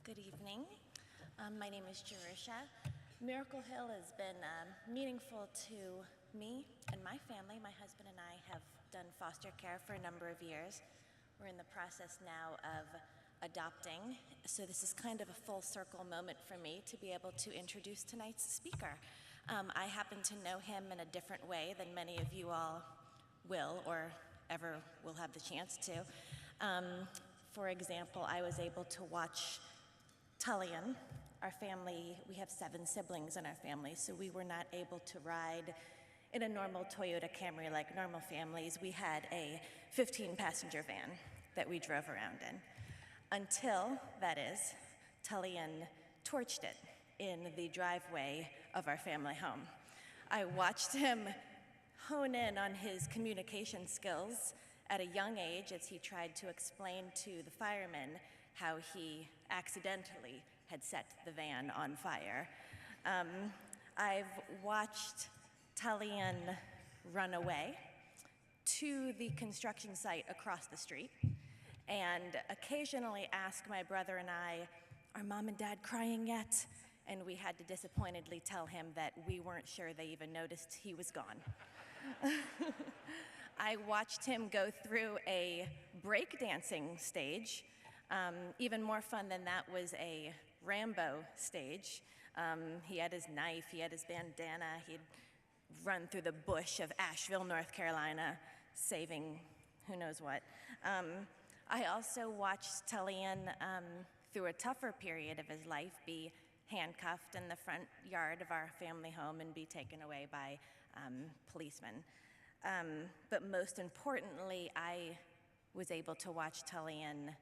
Good evening. My name is Jerusha. Miracle Hill has been meaningful to me and my family. My husband and I have done foster care for a number of years. We're in the process now of adopting, so this is kind of a full circle moment for me to be able to introduce tonight's speaker. I happen to know him in a different way than many of you all will or ever will have the chance to. For example, I was able to watch Tullian. Our family, we have 7 siblings in our family, so we were not able to ride in a normal Toyota Camry like normal families. We had a 15-passenger van that we drove around in. Until, that is, Tullian torched it in the driveway of our family home. I watched him hone in on his communication skills at a young age as he tried to explain to the firemen how he accidentally had set the van on fire. I've watched Tullian run away to the construction site across the street and occasionally ask my brother and I, "Are Mom and Dad crying yet?" And we had to disappointedly tell him that we weren't sure they even noticed he was gone. I watched him go through a breakdancing stage. Even more fun than that was a Rambo stage. He had his knife, he had his bandana, he'd run through the bush of Asheville, North Carolina, saving who knows what. I also watched Tullian, through a tougher period of his life, be handcuffed in the front yard of our family home and be taken away by policemen. But most importantly, I was able to watch Tullian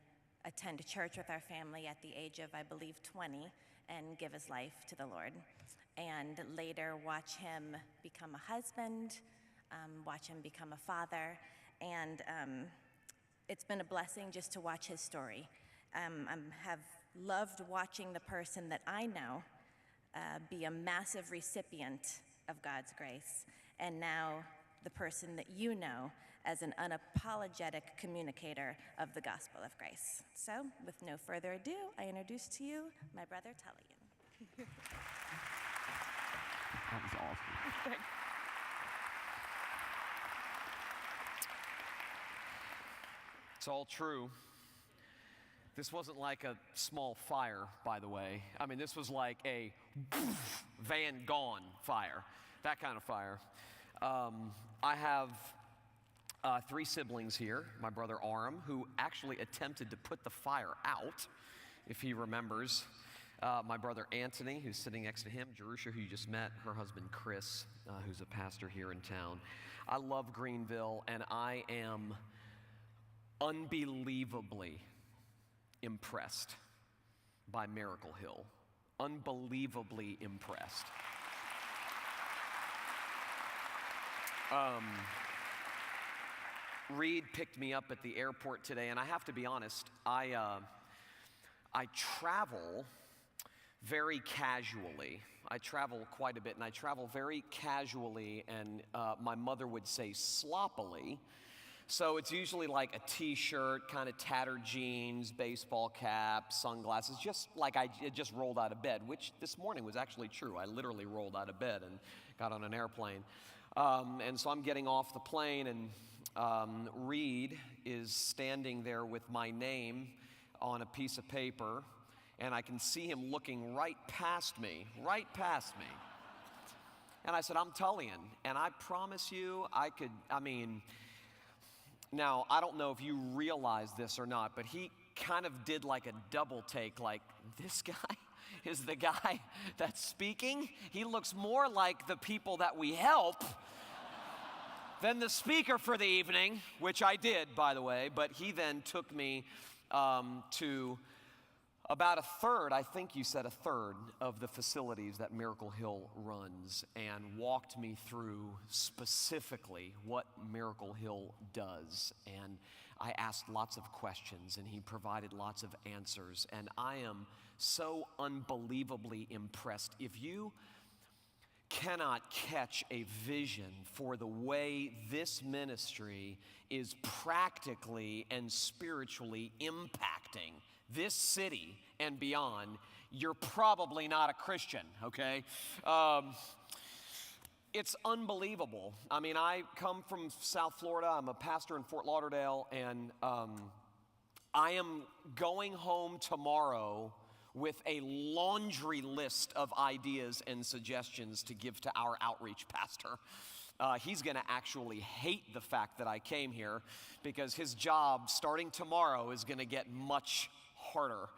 attend church with our family at the age of, I believe, 20 and give his life to the Lord. And later watch him become a husband, watch him become a father, and it's been a blessing just to watch his story. I have loved watching the person that I know be a massive recipient of God's grace, and now the person that you know as an unapologetic communicator of the gospel of grace. So, with no further ado, I introduce to you my brother Tullian. That was awesome. It's all true. This wasn't like a small fire, by the way. I mean, this was like a van gone fire, that kind of fire. I have 3 siblings here. My brother Aram, who actually attempted to put the fire out, if he remembers. My brother Anthony, who's sitting next to him. Jerusha, who you just met. Her husband Chris, who's a pastor here in town. I love Greenville, and I am unbelievably impressed by Miracle Hill. Unbelievably impressed. Reed picked me up at the airport today, and I have to be honest, I travel very casually. I travel quite a bit, and I travel very casually, and my mother would say sloppily. So it's usually like a t-shirt, kind of tattered jeans, baseball cap, sunglasses, just like I just rolled out of bed, which this morning was actually true. I literally rolled out of bed and got on an airplane. And so I'm getting off the plane, and Reed is standing there with my name on a piece of paper, and I can see him looking right past me. And I said, "I'm Tullian, and I promise you now, I don't know if you realize this or not, but he kind of did like a double take, like, this guy is the guy that's speaking? He looks more like the people that we help than the speaker for the evening," which I did, by the way, but he then took me to about a third, I think you said a third, of the facilities that Miracle Hill runs, and walked me through specifically what Miracle Hill does. And I asked lots of questions, and he provided lots of answers. And I am so unbelievably impressed. If you cannot catch a vision for the way this ministry is practically and spiritually impacting this city and beyond, you're probably not a Christian, okay? It's unbelievable. I mean, I come from South Florida. I'm a pastor in Fort Lauderdale, and I am going home tomorrow with a laundry list of ideas and suggestions to give to our outreach pastor. He's going to actually hate the fact that I came here, because his job starting tomorrow is going to get much harder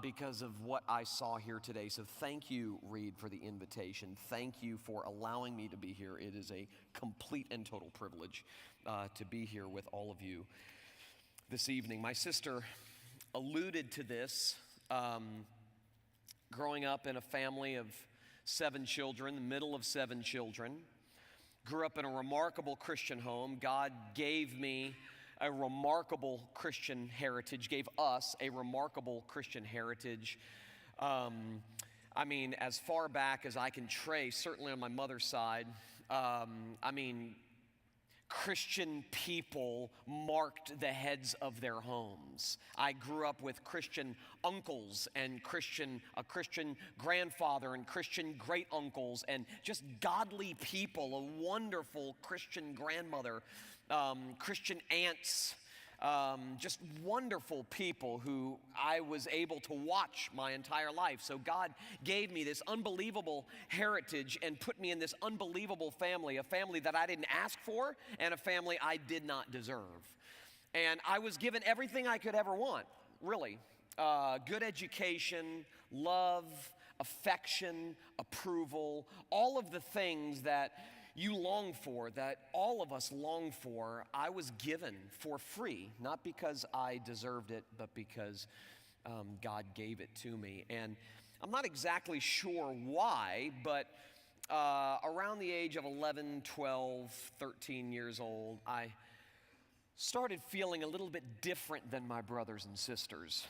because of what I saw here today. So thank you, Reed, for the invitation. Thank you for allowing me to be here. It is a complete and total privilege to be here with all of you this evening. My sister alluded to this. Growing up in a family of 7 children, the middle of 7 children, grew up in a remarkable Christian home. God gave me a remarkable Christian heritage, gave us a remarkable Christian heritage. I mean, as far back as I can trace, certainly on my mother's side, Christian people marked the heads of their homes. I grew up with Christian uncles and a Christian grandfather and Christian great uncles, and just godly people, a wonderful Christian grandmother, Christian aunts, just wonderful people who I was able to watch my entire life. So God gave me this unbelievable heritage and put me in this unbelievable family, a family that I didn't ask for and a family I did not deserve. And I was given everything I could ever want, really. Good education, love, affection, approval, all of the things that you long for, that all of us long for, I was given for free, not because I deserved it, but because God gave it to me. And I'm not exactly sure why, but around the age of 11, 12, 13 years old, I started feeling a little bit different than my brothers and sisters.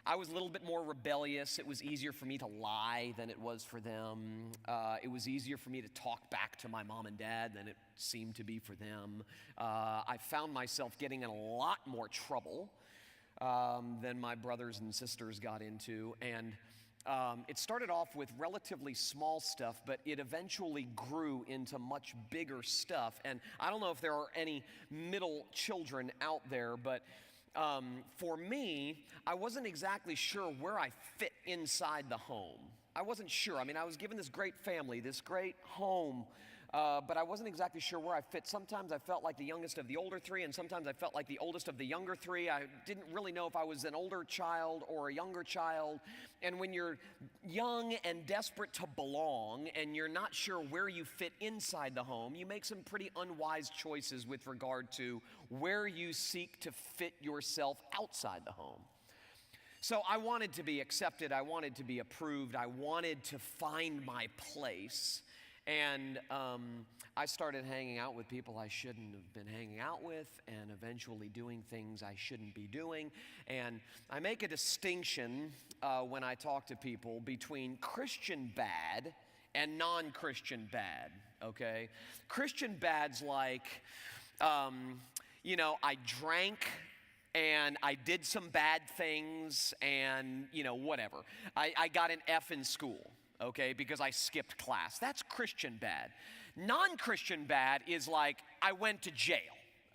I was a little bit more rebellious. It was easier for me to lie than it was for them. It was easier for me to talk back to my mom and dad than it seemed to be for them. I found myself getting in a lot more trouble than my brothers and sisters got into. And it started off with relatively small stuff, but it eventually grew into much bigger stuff. And I don't know if there are any middle children out there, but for me, I wasn't exactly sure where I fit inside the home. I wasn't sure. I mean, I was given this great family, this great home, but I wasn't exactly sure where I fit. Sometimes I felt like the youngest of the older 3, and sometimes I felt like the oldest of the younger 3. I didn't really know if I was an older child or a younger child. And when you're young and desperate to belong, and you're not sure where you fit inside the home, you make some pretty unwise choices with regard to where you seek to fit yourself outside the home. So I wanted to be accepted. I wanted to be approved. I wanted to find my place. And I started hanging out with people I shouldn't have been hanging out with, and eventually doing things I shouldn't be doing. And I make a distinction when I talk to people between Christian bad and non-Christian bad, okay? Christian bad's like, I drank and I did some bad things and, whatever. I got an F in school. Okay, because I skipped class. That's Christian bad. Non-Christian bad is like, I went to jail,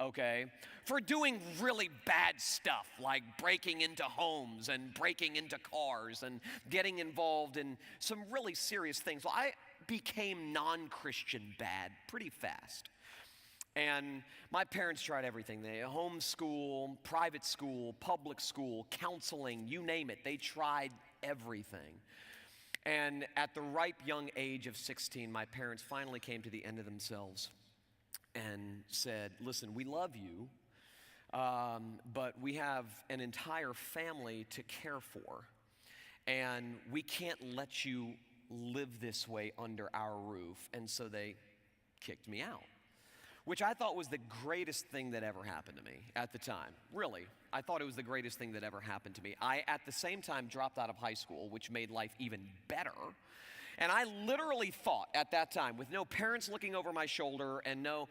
okay, for doing really bad stuff, like breaking into homes and breaking into cars and getting involved in some really serious things. Well, I became non-Christian bad pretty fast. And my parents tried everything. They homeschool, private school, public school, counseling, you name it. They tried everything. And at the ripe young age of 16, my parents finally came to the end of themselves and said, listen, we love you, but we have an entire family to care for, and we can't let you live this way under our roof. And so they kicked me out, which I thought was the greatest thing that ever happened to me at the time. Really, I thought it was the greatest thing that ever happened to me. I, at the same time, dropped out of high school, which made life even better. And I literally thought at that time, with no parents looking over my shoulder and no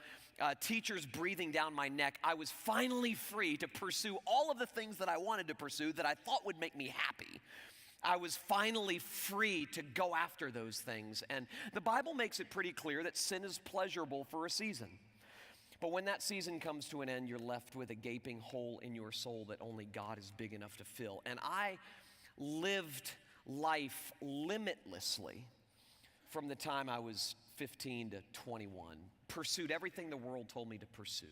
teachers breathing down my neck, I was finally free to pursue all of the things that I wanted to pursue that I thought would make me happy. I was finally free to go after those things. And the Bible makes it pretty clear that sin is pleasurable for a season. But when that season comes to an end, you're left with a gaping hole in your soul that only God is big enough to fill. And I lived life limitlessly from the time I was 15 to 21. Pursued everything the world told me to pursue.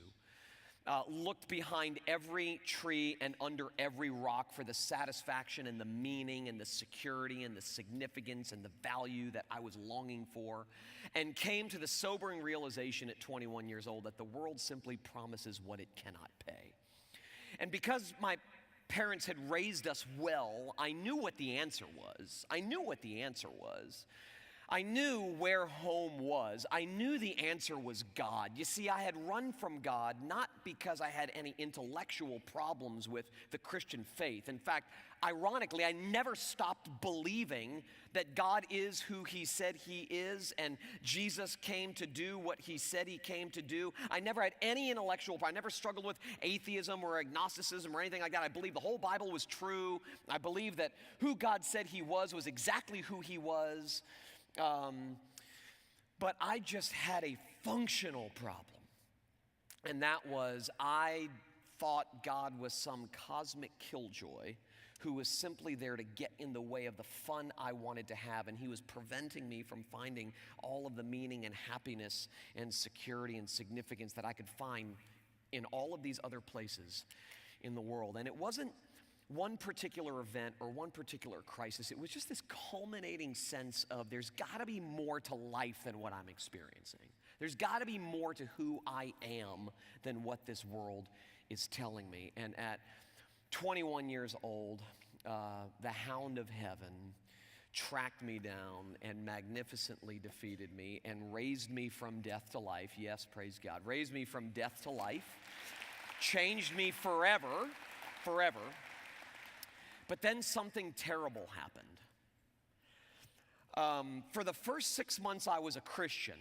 Looked behind every tree and under every rock for the satisfaction and the meaning and the security and the significance and the value that I was longing for, and came to the sobering realization at 21 years old that the world simply promises what it cannot pay. And because my parents had raised us well, I knew what the answer was. I knew where home was. I knew the answer was God. You see, I had run from God not because I had any intellectual problems with the Christian faith. In fact, ironically, I never stopped believing that God is who He said He is, and Jesus came to do what He said He came to do. I never had any intellectual problem. I never struggled with atheism or agnosticism or anything like that. I believed the whole Bible was true. I believed that who God said He was exactly who He was. But I just had a functional problem. And that was, I thought God was some cosmic killjoy who was simply there to get in the way of the fun I wanted to have, and He was preventing me from finding all of the meaning and happiness and security and significance that I could find in all of these other places in the world. And it wasn't one particular event or one particular crisis. It was just this culminating sense of there's got to be more to life than what I'm experiencing. There's got to be more to who I am than what this world is telling me. And at 21 years old, the hound of heaven tracked me down and magnificently defeated me and raised me from death to life. Yes, praise God. Raised me from death to life. Changed me forever. But then something terrible happened. For the first 6 months I was a Christian,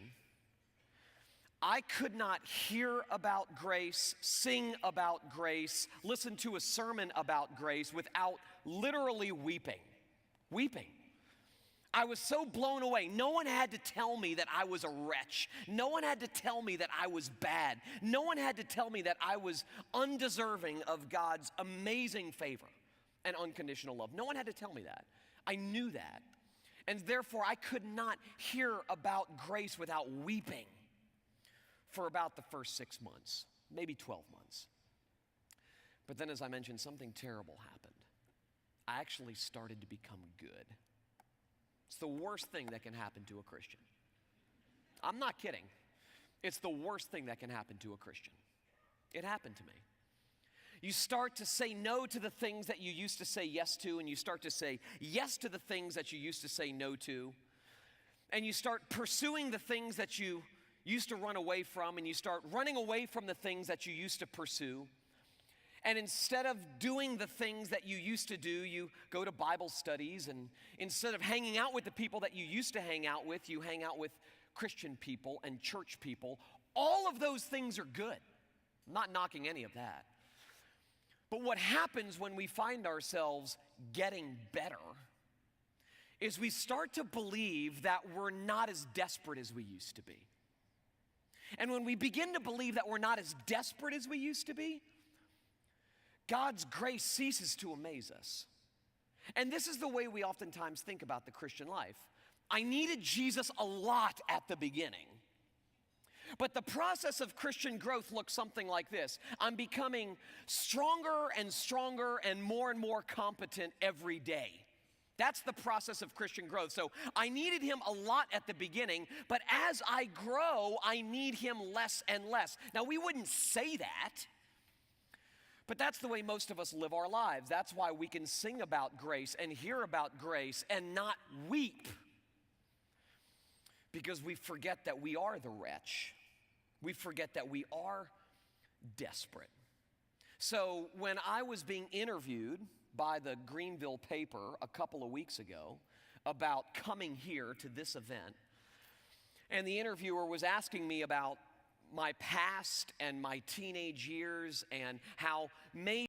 I could not hear about grace, sing about grace, listen to a sermon about grace without literally weeping. I was so blown away. No one had to tell me that I was a wretch. No one had to tell me that I was bad. No one had to tell me that I was undeserving of God's amazing favor and unconditional love. No one had to tell me that. I knew that. And therefore, I could not hear about grace without weeping for about the first 6 months, maybe 12 months. But then, as I mentioned, something terrible happened. I actually started to become good. It's the worst thing that can happen to a Christian. I'm not kidding. It's the worst thing that can happen to a Christian. It happened to me. You start to say no to the things that you used to say yes to, and you start to say yes to the things that you used to say no to. And you start pursuing the things that you used to run away from, and you start running away from the things that you used to pursue. And instead of doing the things that you used to do, you go to Bible studies, and instead of hanging out with the people that you used to hang out with, you hang out with Christian people and church people. All of those things are good. I'm not knocking any of that. But what happens when we find ourselves getting better is we start to believe that we're not as desperate as we used to be. And when we begin to believe that we're not as desperate as we used to be, God's grace ceases to amaze us. And this is the way we oftentimes think about the Christian life. I needed Jesus a lot at the beginning. But the process of Christian growth looks something like this. I'm becoming stronger and stronger and more competent every day. That's the process of Christian growth. So I needed Him a lot at the beginning, but as I grow, I need Him less and less. Now, we wouldn't say that, but that's the way most of us live our lives. That's why we can sing about grace and hear about grace and not weep, because we forget that we are the wretch. We forget that we are desperate. So when I was being interviewed by the Greenville paper a couple of weeks ago about coming here to this event. And the interviewer was asking me about my past and my teenage years and how maybe